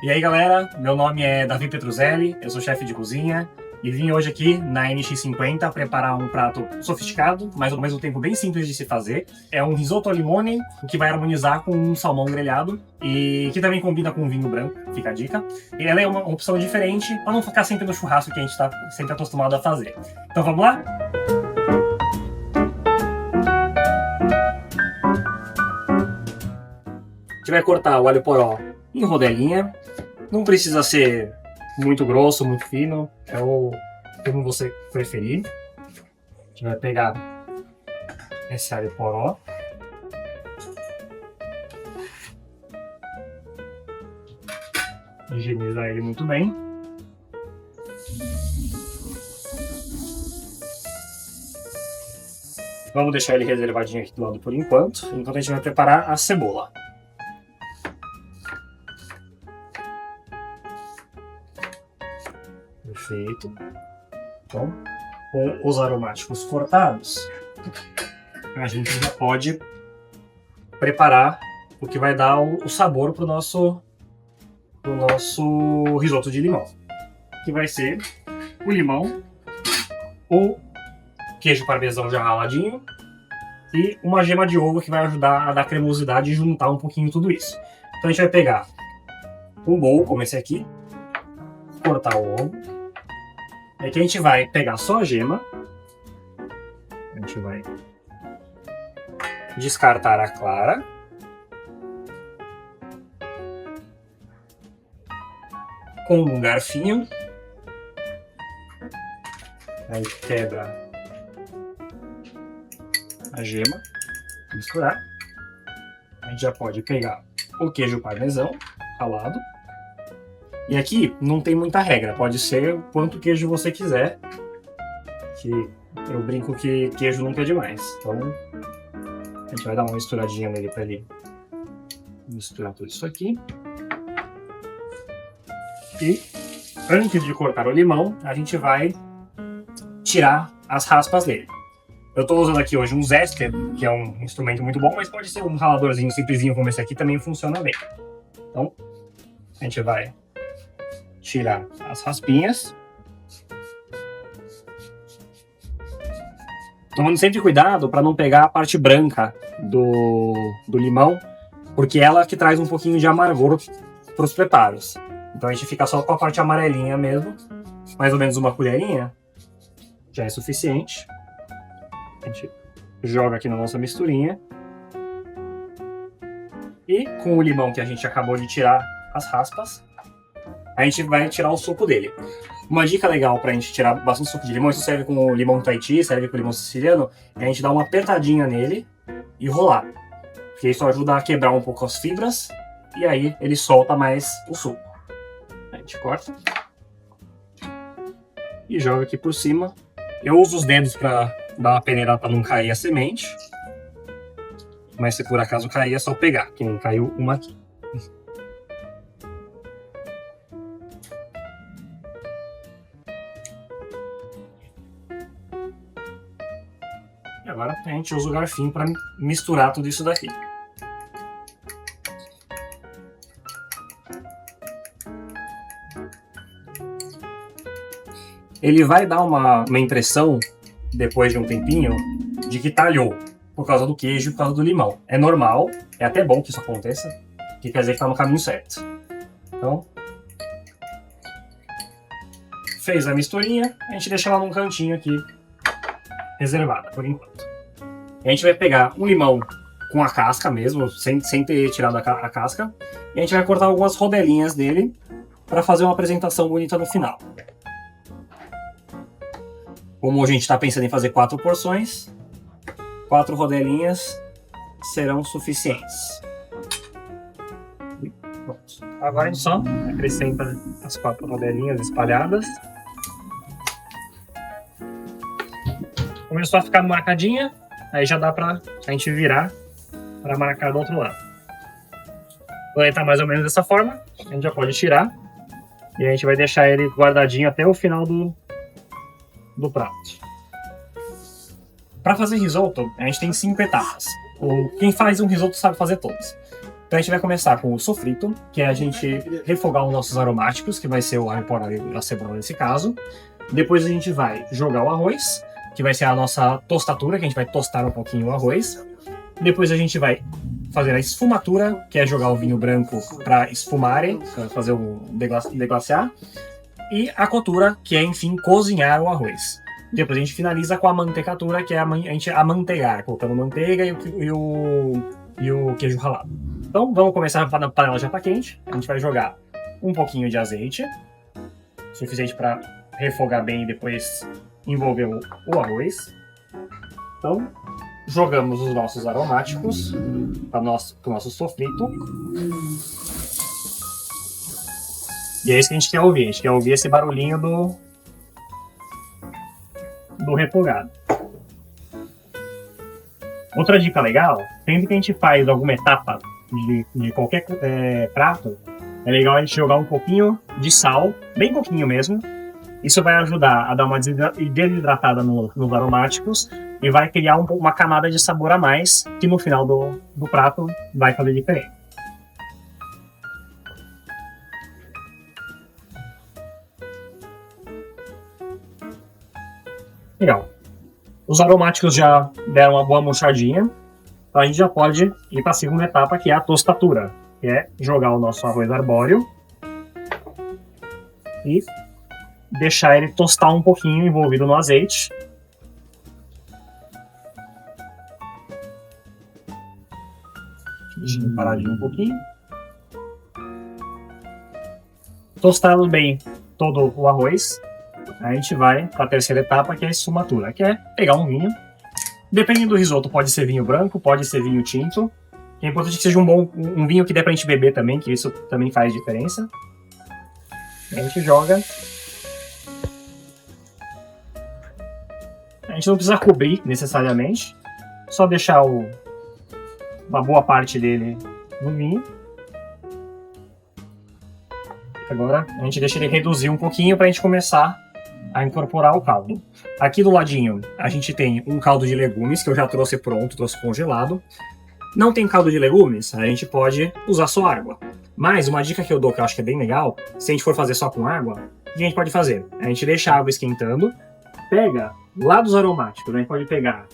E aí galera, meu nome é Davi Petruzelli, eu sou chefe de cozinha e vim hoje aqui na NX50 preparar um prato sofisticado, mas ao mesmo tempo bem simples de se fazer. É um risotto al limone, o que vai harmonizar com um salmão grelhado e que também combina com vinho branco, fica a dica. E ela é uma opção diferente para não ficar sempre no churrasco que a gente está sempre acostumado a fazer. Então vamos lá? A gente vai cortar o alho poró em rodelinha. Não precisa ser muito grosso, muito fino, é o como você preferir. A gente vai pegar esse alho poró. Higienizar ele muito bem. Vamos deixar ele reservadinho aqui do lado por enquanto a gente vai preparar a cebola. Perfeito. Então, com os aromáticos cortados, a gente já pode preparar o que vai dar o sabor para o nosso risoto de limão. Que vai ser o limão, o queijo parmesão já raladinho e uma gema de ovo que vai ajudar a dar cremosidade e juntar um pouquinho tudo isso. Então a gente vai pegar um bowl, como esse aqui, cortar o ovo. Aqui a gente vai pegar só a gema, a gente vai descartar a clara, com um garfinho, aí quebra a gema, misturar, a gente já pode pegar o queijo parmesão ralado. E aqui não tem muita regra, pode ser o quanto queijo você quiser, que eu brinco que queijo nunca é demais. Então a gente vai dar uma misturadinha nele para ele misturar tudo isso aqui. E antes de cortar o limão, a gente vai tirar as raspas dele. Eu estou usando aqui hoje um zester, que é um instrumento muito bom, mas pode ser um raladorzinho simplesinho como esse aqui, também funciona bem. Então a gente vai tirar as raspinhas. Tomando sempre cuidado para não pegar a parte branca do limão, porque ela que traz um pouquinho de amargor para os preparos. Então a gente fica só com a parte amarelinha mesmo, mais ou menos uma colherinha, já é suficiente. A gente joga aqui na nossa misturinha. E com o limão que a gente acabou de tirar as raspas, a gente vai tirar o suco dele. Uma dica legal pra gente tirar bastante suco de limão, isso serve com o limão Tahiti, serve com o limão siciliano, é a gente dar uma apertadinha nele e rolar. Porque isso ajuda a quebrar um pouco as fibras e aí ele solta mais o suco. A gente corta e joga aqui por cima. Eu uso os dedos pra dar uma peneirada pra não cair a semente. Mas se por acaso cair é só pegar, que nem caiu uma aqui. E agora a gente usa o garfinho para misturar tudo isso daqui. Ele vai dar uma impressão, depois de um tempinho, de que talhou, por causa do queijo e por causa do limão. É normal, é até bom que isso aconteça, que quer dizer que está no caminho certo. Então, fez a misturinha, a gente deixa ela num cantinho aqui, reservada por enquanto. A gente vai pegar um limão com a casca mesmo, sem ter tirado a casca, e a gente vai cortar algumas rodelinhas dele para fazer uma apresentação bonita no final. Como a gente está pensando em fazer 4 porções, 4 rodelinhas serão suficientes. Pronto. Agora a gente só acrescenta as 4 rodelinhas espalhadas. Começou a ficar marcadinha, aí já dá pra a gente virar para marcar do outro lado. Quando ele tá mais ou menos dessa forma, a gente já pode tirar e a gente vai deixar ele guardadinho até o final do prato. Para fazer risoto, a gente tem 5 etapas. Quem faz um risoto sabe fazer todos. Então a gente vai começar com o sofrito, que é a gente refogar os nossos aromáticos, que vai ser o alho poró e a cebola nesse caso. Depois a gente vai jogar o arroz, que vai ser a nossa tostatura, que a gente vai tostar um pouquinho o arroz. Depois a gente vai fazer a esfumatura, que é jogar o vinho branco para esfumare, para fazer o deglaciar. E a cottura, que é, enfim, cozinhar o arroz. Depois a gente finaliza com a mantecatura, que é a gente amanteigar, colocando manteiga e o queijo ralado. Então vamos começar, a panela já está quente. A gente vai jogar um pouquinho de azeite, suficiente para refogar bem e depois envolver o arroz. Então jogamos os nossos aromáticos para o nosso sofrito. E é isso que a gente quer ouvir. A gente quer ouvir esse barulhinho do refogado. Outra dica legal, sempre que a gente faz alguma etapa de qualquer prato, é legal a gente jogar um pouquinho de sal, bem pouquinho mesmo. Isso vai ajudar a dar uma desidratada nos aromáticos e vai criar uma camada de sabor a mais, que no final do prato vai fazer diferença. Legal. Os aromáticos já deram uma boa murchadinha. Então a gente já pode ir para a segunda etapa, que é a tostatura. Que é jogar o nosso arroz arbóreo e deixar ele tostar um pouquinho envolvido no azeite. Deixa ele paradinho um pouquinho. Tostado bem todo o arroz, a gente vai para a terceira etapa, que é a esfumatura, que é pegar um vinho. Dependendo do risoto, pode ser vinho branco, pode ser vinho tinto. É importante que seja um vinho que dê pra gente beber também, que isso também faz diferença. A gente joga. A gente não precisa cobrir necessariamente, só deixar uma boa parte dele no vinho. Agora a gente deixa ele reduzir um pouquinho pra gente começar a incorporar o caldo. Aqui do ladinho a gente tem um caldo de legumes que eu já trouxe pronto, trouxe congelado. Não tem caldo de legumes, a gente pode usar só água. Mas uma dica que eu dou que eu acho que é bem legal, se a gente for fazer só com água, o que a gente pode fazer? A gente deixa a água esquentando, pega lá dos aromáticos, a gente pode pegar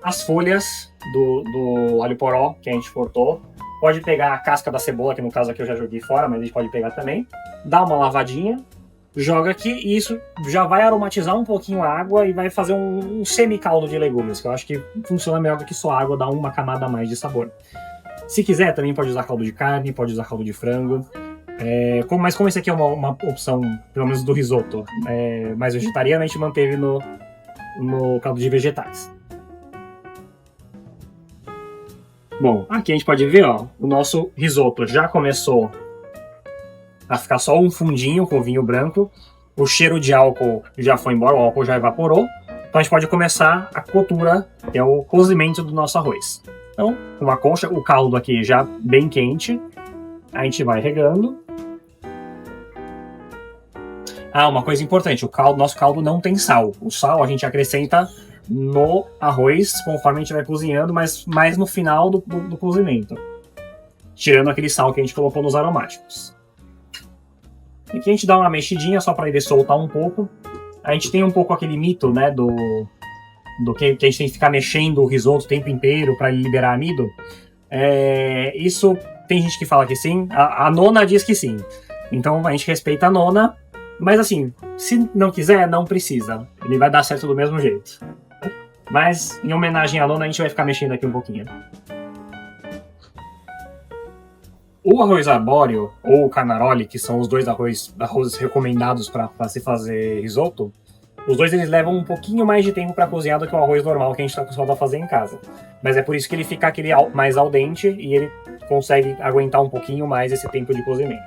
as folhas do alho poró que a gente cortou, pode pegar a casca da cebola, que no caso aqui eu já joguei fora, mas a gente pode pegar também, dá uma lavadinha, joga aqui e isso já vai aromatizar um pouquinho a água e vai fazer um semi-caldo de legumes, que eu acho que funciona melhor do que só água, dá uma camada a mais de sabor. Se quiser, também pode usar caldo de carne, pode usar caldo de frango. Mas como esse aqui é uma opção, pelo menos do risoto, mais vegetariana, a gente manteve no caldo de vegetais. Bom, aqui a gente pode ver, ó, o nosso risoto já começou a ficar só um fundinho com vinho branco. O cheiro de álcool já foi embora, o álcool já evaporou. Então a gente pode começar a cottura, que é o cozimento do nosso arroz. Então, uma concha, o caldo aqui já bem quente, a gente vai regando. Uma coisa importante, nosso caldo não tem sal. O sal a gente acrescenta no arroz conforme a gente vai cozinhando, mas mais no final do cozimento. Tirando aquele sal que a gente colocou nos aromáticos. Aqui a gente dá uma mexidinha só para ele soltar um pouco. A gente tem um pouco aquele mito, né, do que a gente tem que ficar mexendo o risoto o tempo inteiro para liberar amido. Isso tem gente que fala que sim, a nona diz que sim. Então a gente respeita a nona, mas assim, se não quiser, não precisa. Ele vai dar certo do mesmo jeito. Mas em homenagem à nona, a gente vai ficar mexendo aqui um pouquinho. O arroz arbóreo ou o carnaroli, que são os dois arrozes recomendados para se fazer risoto, os dois eles levam um pouquinho mais de tempo para cozinhar do que o arroz normal que a gente está acostumado a fazer em casa. Mas é por isso que ele fica aquele mais al dente e ele consegue aguentar um pouquinho mais esse tempo de cozimento.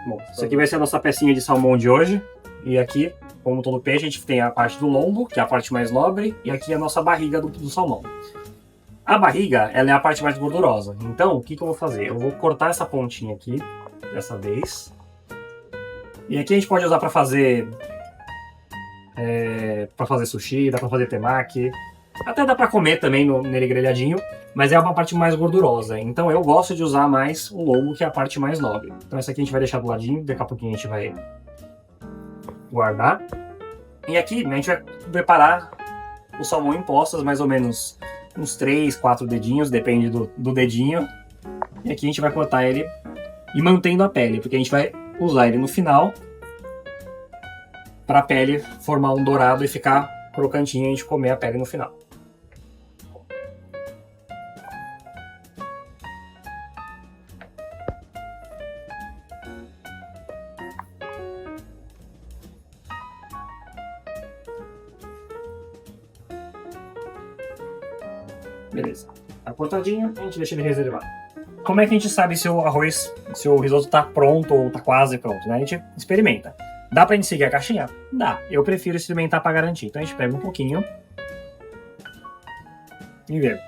Bom, isso aqui vai ser a nossa pecinha de salmão de hoje. E aqui, como todo peixe, a gente tem a parte do lombo, que é a parte mais nobre, e aqui a nossa barriga do salmão. A barriga, ela é a parte mais gordurosa. Então, o que eu vou fazer? Eu vou cortar essa pontinha aqui, dessa vez. E aqui a gente pode usar para fazer sushi, dá para fazer temaki. Até dá pra comer também nele grelhadinho, mas é uma parte mais gordurosa. Então eu gosto de usar mais o lombo, que é a parte mais nobre. Então essa aqui a gente vai deixar do ladinho, daqui a pouquinho a gente vai guardar. E aqui a gente vai preparar o salmão em postas, mais ou menos uns 3, 4 dedinhos, depende do dedinho. E aqui a gente vai cortar ele e mantendo a pele, porque a gente vai usar ele no final para a pele formar um dourado e ficar crocantinho e a gente comer a pele no final. Beleza. Tá cortadinho, a gente deixa ele reservado. Como é que a gente sabe se o risoto tá pronto ou tá quase pronto, né? A gente experimenta. Dá pra gente seguir a caixinha? Dá. Eu prefiro experimentar pra garantir. Então a gente pega um pouquinho e vê.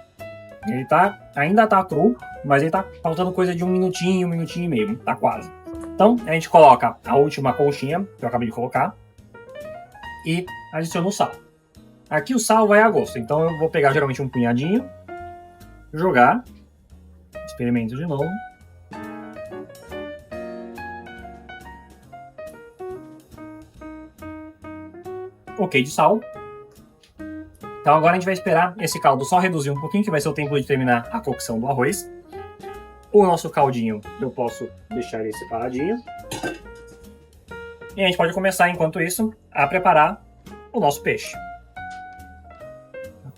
Ele ainda tá cru, mas ele tá faltando coisa de um minutinho e meio. Tá quase. Então a gente coloca a última conchinha, que eu acabei de colocar, e adiciona o sal. Aqui o sal vai a gosto, então eu vou pegar geralmente um punhadinho, jogar, experimento de novo. Ok de sal. Então agora a gente vai esperar esse caldo só reduzir um pouquinho, que vai ser o tempo de terminar a cocção do arroz. O nosso caldinho eu posso deixar ele separadinho. E a gente pode começar, enquanto isso, a preparar o nosso peixe.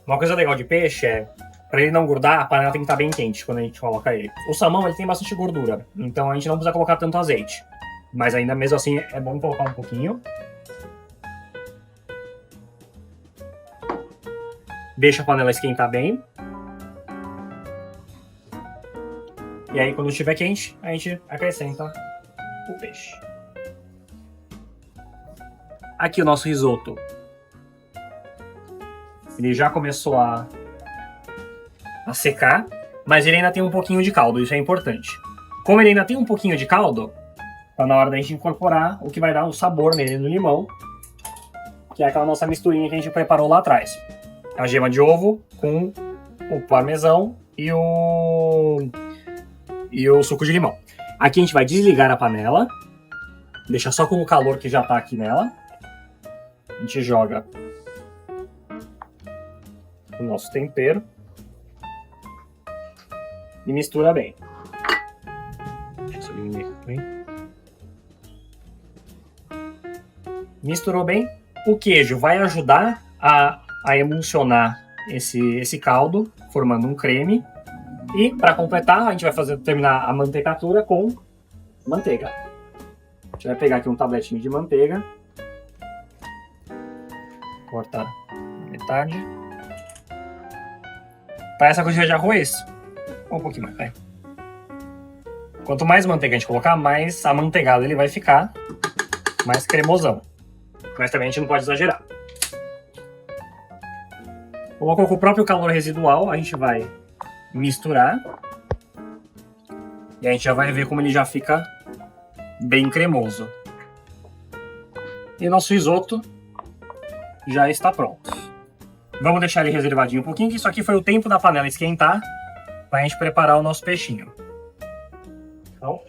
Uma coisa legal de peixe é, para ele não grudar, a panela tem que estar bem quente quando a gente coloca ele. O salmão ele tem bastante gordura, então a gente não precisa colocar tanto azeite. Mas ainda mesmo assim é bom colocar um pouquinho. Deixa a panela esquentar bem. E aí quando estiver quente, a gente acrescenta o peixe. Aqui o nosso risoto. Ele já começou a secar, mas ele ainda tem um pouquinho de caldo, isso é importante. Como ele ainda tem um pouquinho de caldo, tá na hora da gente incorporar o que vai dar o sabor nele no limão, que é aquela nossa misturinha que a gente preparou lá atrás. A gema de ovo com o parmesão e o suco de limão. Aqui a gente vai desligar a panela, deixar só com o calor que já tá aqui nela. A gente joga o nosso tempero e mistura bem. Misturou bem. O queijo vai ajudar a emulsionar esse caldo, formando um creme. E para completar, a gente vai terminar a mantecatura com manteiga. A gente vai pegar aqui um tabletinho de manteiga, cortar metade. Para essa coisa de arroz, um pouquinho mais, vai. Quanto mais manteiga a gente colocar, mais amanteigado ele vai ficar, mais cremosão. Mas também a gente não pode exagerar. Colocou com o próprio calor residual, a gente vai misturar. E a gente já vai ver como ele já fica bem cremoso. E nosso risoto já está pronto. Vamos deixar ele reservadinho um pouquinho, que isso aqui foi o tempo da panela esquentar para a gente preparar o nosso peixinho. Então,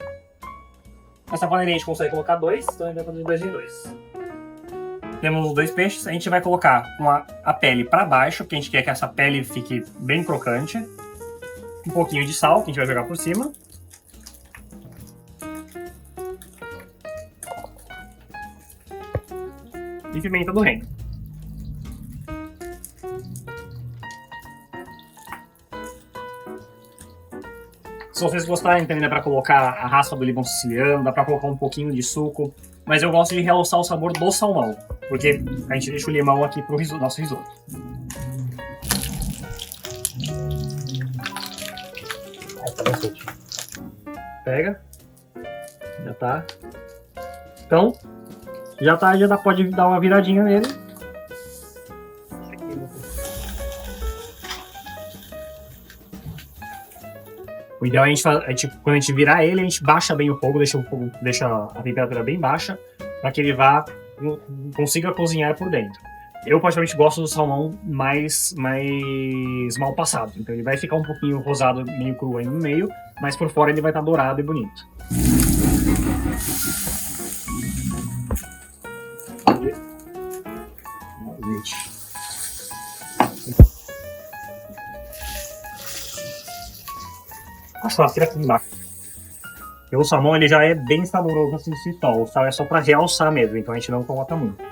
essa panelinha a gente consegue colocar 2, então a gente vai fazer de 2 em 2. Temos os 2 peixes, a gente vai colocar a pele para baixo, porque a gente quer que essa pele fique bem crocante. Um pouquinho de sal, que a gente vai jogar por cima. E pimenta do reino. Se vocês gostarem, também dá pra colocar a raspa do limão siciliano, dá pra colocar um pouquinho de suco. Mas eu gosto de realçar o sabor do salmão, porque a gente deixa o limão aqui pro nosso risoto. Pega. Já tá. Então, já pode dar uma viradinha nele. O ideal é quando a gente virar ele, a gente baixa bem o fogo, deixa a temperatura bem baixa, para que ele consiga cozinhar por dentro. Eu particularmente gosto do salmão mais mal passado. Então ele vai ficar um pouquinho rosado, meio cru aí no meio, mas por fora ele vai estar dourado e bonito. A churrasqueira aqui embaixo. E o salmão ele já é bem saboroso assim de si só. O sal é só pra realçar mesmo, então a gente não coloca muito.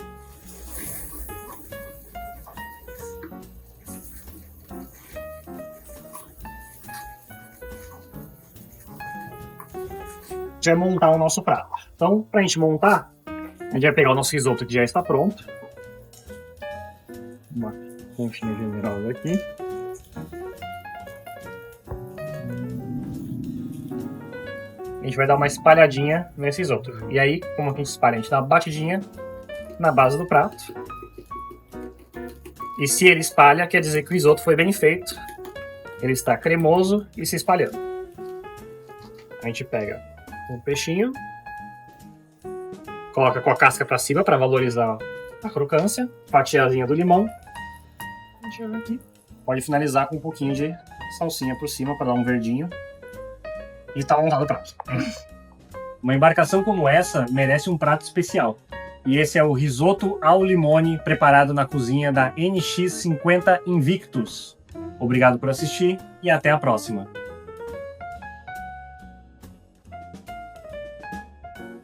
A gente vai montar o nosso prato. Então, pra gente montar, a gente vai pegar o nosso risoto que já está pronto. Uma conchinha generosa aqui. A gente vai dar uma espalhadinha nesse risoto. E aí, como a gente espalha? A gente dá uma batidinha na base do prato. E se ele espalha, quer dizer que o risoto foi bem feito. Ele está cremoso e se espalhando. A gente pega um peixinho, coloca com a casca para cima para valorizar a crocância, fatiazinha do limão. A gente vai aqui. Pode finalizar com um pouquinho de salsinha por cima para dar um verdinho. E tá montado o prato. Uma embarcação como essa merece um prato especial. E esse é o risoto ao limone preparado na cozinha da NX50 Invictus. Obrigado por assistir e até a próxima.